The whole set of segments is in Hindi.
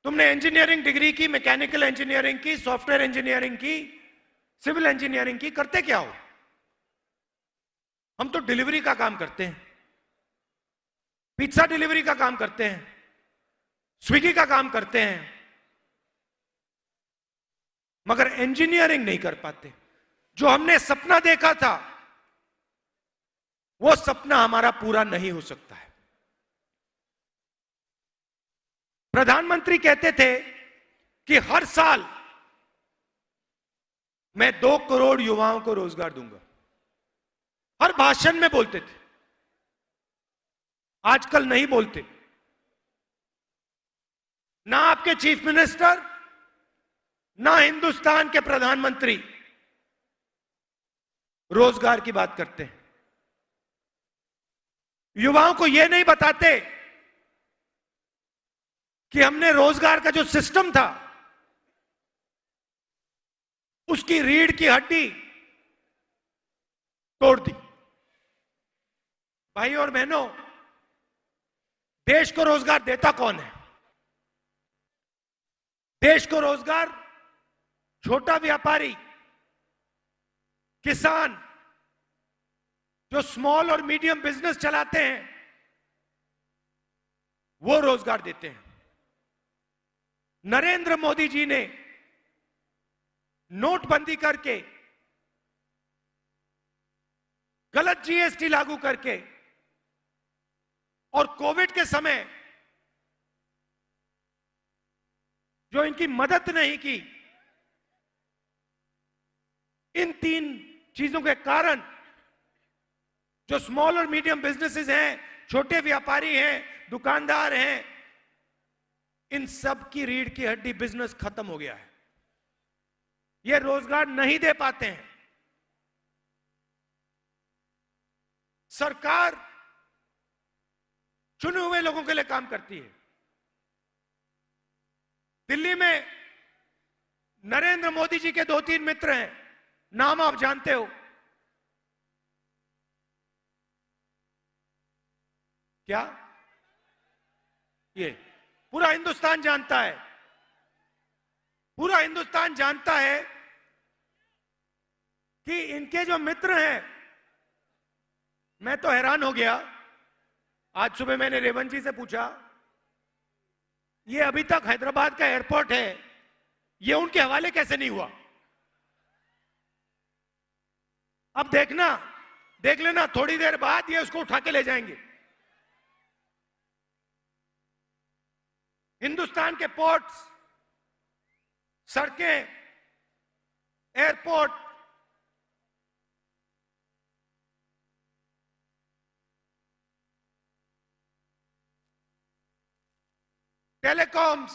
तुमने इंजीनियरिंग डिग्री की, मैकेनिकल इंजीनियरिंग की, सॉफ्टवेयर इंजीनियरिंग की, सिविल इंजीनियरिंग की, करते क्या हो? हम तो डिलीवरी का काम करते हैं, पिज्जा डिलीवरी का काम करते हैं, स्विगी का काम करते हैं, मगर इंजीनियरिंग नहीं कर पाते। जो हमने सपना देखा था वो सपना हमारा पूरा नहीं हो सकता है। प्रधानमंत्री कहते थे कि हर साल मैं 2 करोड़ युवाओं को रोजगार दूंगा, हर भाषण में बोलते थे। आजकल नहीं बोलते। ना आपके चीफ मिनिस्टर, ना हिंदुस्तान के प्रधानमंत्री रोजगार की बात करते हैं। युवाओं को यह नहीं बताते कि हमने रोजगार का जो सिस्टम था उसकी रीढ़ की हड्डी तोड़ दी। भाई और बहनों, देश को रोजगार देता कौन है? देश को रोजगार छोटा व्यापारी, किसान, जो स्मॉल और मीडियम बिजनेस चलाते हैं, वो रोजगार देते हैं। नरेंद्र मोदी जी ने नोटबंदी करके, गलत जीएसटी लागू करके और कोविड के समय जो इनकी मदद नहीं की, इन 3 चीजों के कारण जो स्मॉल और मीडियम बिजनेसेस हैं, छोटे व्यापारी हैं, दुकानदार हैं, इन सब की रीढ़ की हड्डी बिजनेस खत्म हो गया है। ये रोजगार नहीं दे पाते हैं। सरकार चुने हुए लोगों के लिए काम करती है। दिल्ली में नरेंद्र मोदी जी के 2-3 मित्र हैं, नाम आप जानते हो। क्या? ये पूरा हिंदुस्तान जानता है। पूरा हिंदुस्तान जानता है कि इनके जो मित्र हैं, मैं तो हैरान हो गया। आज सुबह मैंने रेवंत जी से पूछा, ये अभी तक हैदराबाद का एयरपोर्ट है, ये उनके हवाले कैसे नहीं हुआ? अब देखना, देख लेना, थोड़ी देर बाद ये उसको उठा के ले जाएंगे। हिंदुस्तान के पोर्ट्स, सड़कें, एयरपोर्ट, टेलीकॉम्स,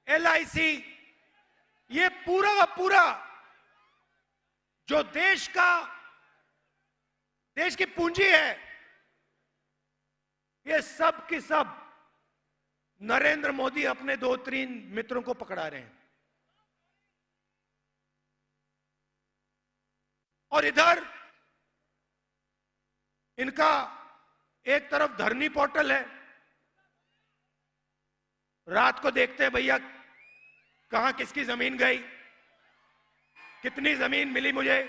एलआईसी, ये पूरा का पूरा जो देश की पूंजी है, ये सब की सब नरेंद्र मोदी अपने 2-3 मित्रों को पकड़ा रहे हैं। और इधर इनका एक तरफ धरनी पोर्टल है, रात को देखते हैं भैया कहां किसकी जमीन गई, कितनी जमीन मिली मुझे,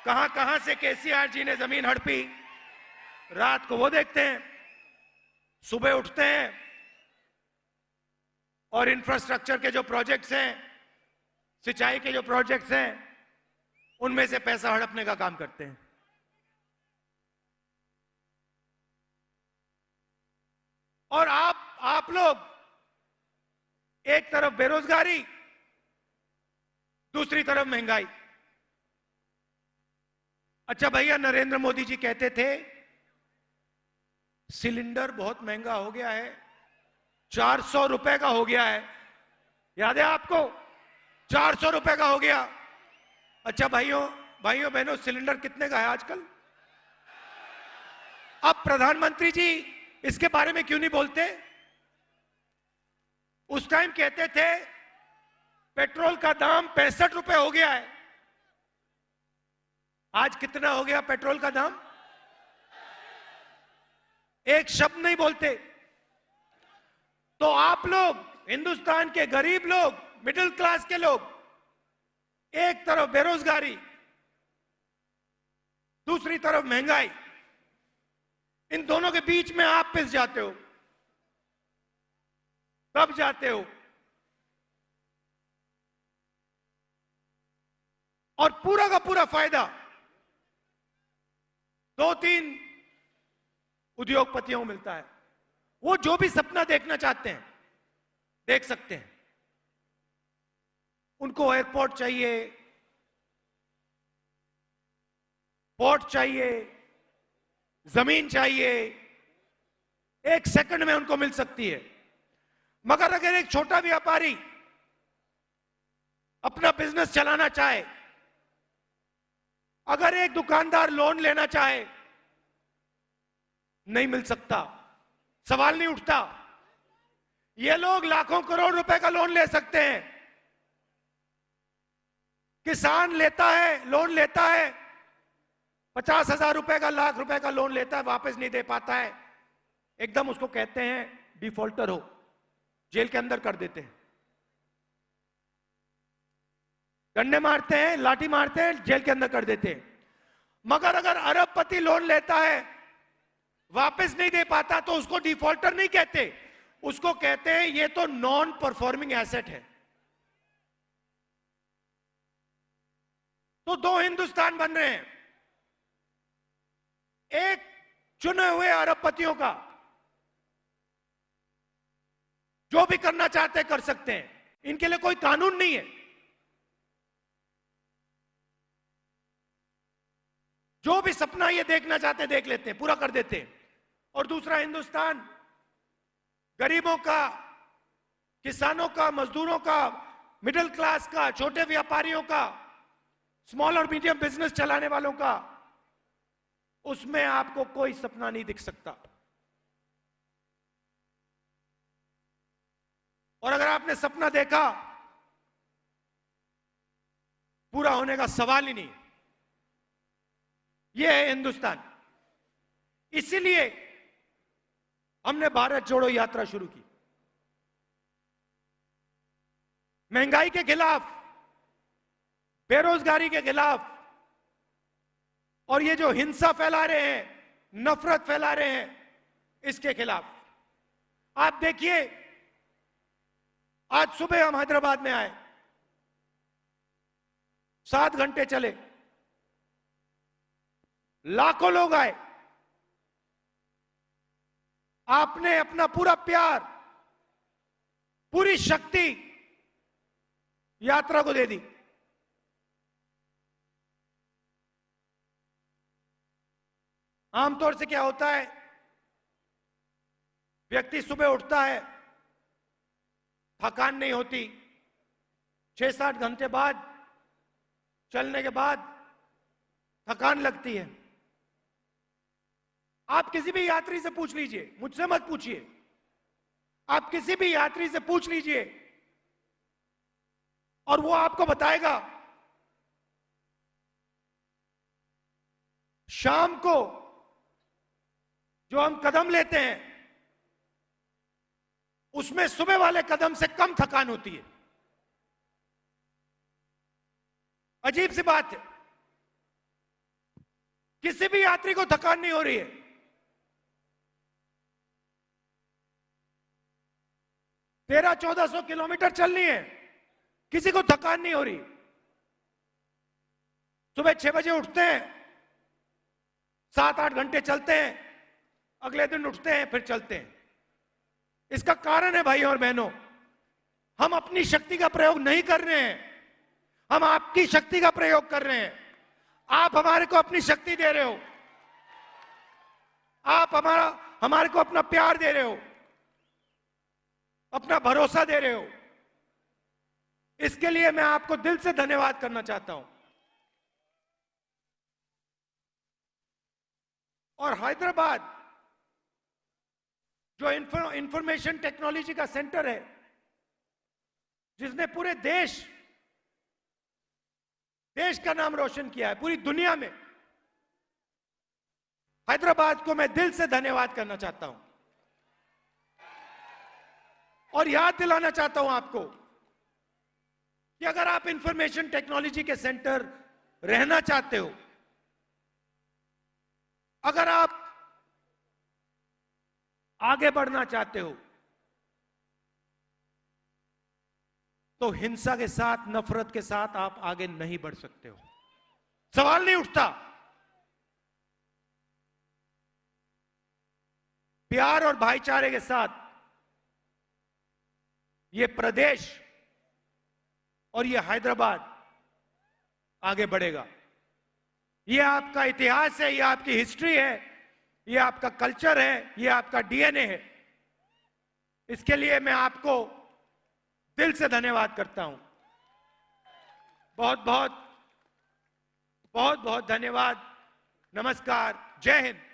कहां कहां से केसीआर जी ने जमीन हड़पी, रात को वो देखते हैं। सुबह उठते हैं और इंफ्रास्ट्रक्चर के जो प्रोजेक्ट्स हैं, सिंचाई के जो प्रोजेक्ट्स हैं, उनमें से पैसा हड़पने का काम करते हैं। और आप लोग एक तरफ बेरोजगारी, दूसरी तरफ महंगाई। अच्छा भैया, नरेंद्र मोदी जी कहते थे सिलेंडर बहुत महंगा हो गया है, 400 रुपए का हो गया है। याद है आपको? 400 रुपए का हो गया। अच्छा भाइयों बहनों, सिलेंडर कितने का है आजकल? अब प्रधानमंत्री जी इसके बारे में क्यों नहीं बोलते? उस टाइम कहते थे पेट्रोल का दाम 65 रुपए हो गया है। आज कितना हो गया पेट्रोल का दाम? एक शब्द नहीं बोलते। तो आप लोग, हिंदुस्तान के गरीब लोग, मिडिल क्लास के लोग, एक तरफ बेरोजगारी, दूसरी तरफ महंगाई, इन दोनों के बीच में आप पिस जाते हो, दब जाते हो और पूरा का पूरा फायदा 2-3 उद्योगपतियों को मिलता है। वो जो भी सपना देखना चाहते हैं देख सकते हैं। उनको एयरपोर्ट चाहिए, पोर्ट चाहिए, जमीन चाहिए, 1 सेकंड में उनको मिल सकती है। मगर अगर एक छोटा व्यापारी अपना बिजनेस चलाना चाहे, अगर एक दुकानदार लोन लेना चाहे, नहीं मिल सकता, सवाल नहीं उठता। ये लोग लाखों करोड़ रुपए का लोन ले सकते हैं। किसान लेता है, लोन लेता है, 50,000 रुपए का, लाख रुपए का लोन लेता है, वापस नहीं दे पाता है, एकदम उसको कहते हैं डिफॉल्टर हो, जेल के अंदर कर देते हैं, डंडे मारते हैं, लाठी मारते हैं, जेल के अंदर कर देते हैं। मगर अगर अरबपति लोन लेता है, वापस नहीं दे पाता, तो उसको डिफॉल्टर नहीं कहते, उसको कहते हैं ये तो नॉन परफॉर्मिंग एसेट है। तो 2 हिंदुस्तान बन रहे हैं, एक चुने हुए अरबपतियों का, जो भी करना चाहते कर सकते हैं, इनके लिए कोई कानून नहीं है, जो भी सपना ये देखना चाहते देख लेते हैं, पूरा कर देते हैं। और दूसरा हिंदुस्तान गरीबों का, किसानों का, मजदूरों का, मिडिल क्लास का, छोटे व्यापारियों का, स्मॉल और मीडियम बिजनेस चलाने वालों का, उसमें आपको कोई सपना नहीं दिख सकता। और अगर आपने सपना देखा, पूरा होने का सवाल ही नहीं। यह है हिंदुस्तान। इसीलिए हमने भारत जोड़ो यात्रा शुरू की, महंगाई के खिलाफ, बेरोजगारी के खिलाफ, और ये जो हिंसा फैला रहे हैं, नफरत फैला रहे हैं, इसके खिलाफ। आप देखिए, आज सुबह हम हैदराबाद में आए, 7 घंटे चले, लाखों लोग आए। आपने अपना पूरा प्यार, पूरी शक्ति यात्रा को दे दी। आमतौर से क्या होता है, व्यक्ति सुबह उठता है, थकान नहीं होती, 6-7 घंटे बाद चलने के बाद थकान लगती है। आप किसी भी यात्री से पूछ लीजिए, मुझसे मत पूछिए, आप किसी भी यात्री से पूछ लीजिए और वो आपको बताएगा शाम को जो हम कदम लेते हैं, उसमें सुबह वाले कदम से कम थकान होती है। अजीब सी बात है, किसी भी यात्री को थकान नहीं हो रही है। 1300-1400 किलोमीटर चलनी है, किसी को थकान नहीं हो रही। सुबह 6 बजे उठते हैं, 7-8 घंटे चलते हैं, अगले दिन उठते हैं, फिर चलते हैं। इसका कारण है भाई और बहनों, हम अपनी शक्ति का प्रयोग नहीं कर रहे हैं, हम आपकी शक्ति का प्रयोग कर रहे हैं। आप हमारे को अपनी शक्ति दे रहे हो, आप हमारे को अपना प्यार दे रहे हो, अपना भरोसा दे रहे हो। इसके लिए मैं आपको दिल से धन्यवाद करना चाहता हूं। और हैदराबाद जो इंफॉर्मेशन टेक्नोलॉजी का सेंटर है, जिसने पूरे देश का नाम रोशन किया है पूरी दुनिया में, हैदराबाद को मैं दिल से धन्यवाद करना चाहता हूं। और याद दिलाना चाहता हूं आपको कि अगर आप इंफॉर्मेशन टेक्नोलॉजी के सेंटर रहना चाहते हो, अगर आप आगे बढ़ना चाहते हो, तो हिंसा के साथ, नफरत के साथ आप आगे नहीं बढ़ सकते हो। सवाल नहीं उठता। प्यार और भाईचारे के साथ ये प्रदेश और ये हैदराबाद आगे बढ़ेगा। ये आपका इतिहास है, ये आपकी हिस्ट्री है, ये आपका कल्चर है, ये आपका डीएनए है। इसके लिए मैं आपको दिल से धन्यवाद करता हूं। बहुत बहुत बहुत बहुत धन्यवाद। नमस्कार। जय हिंद।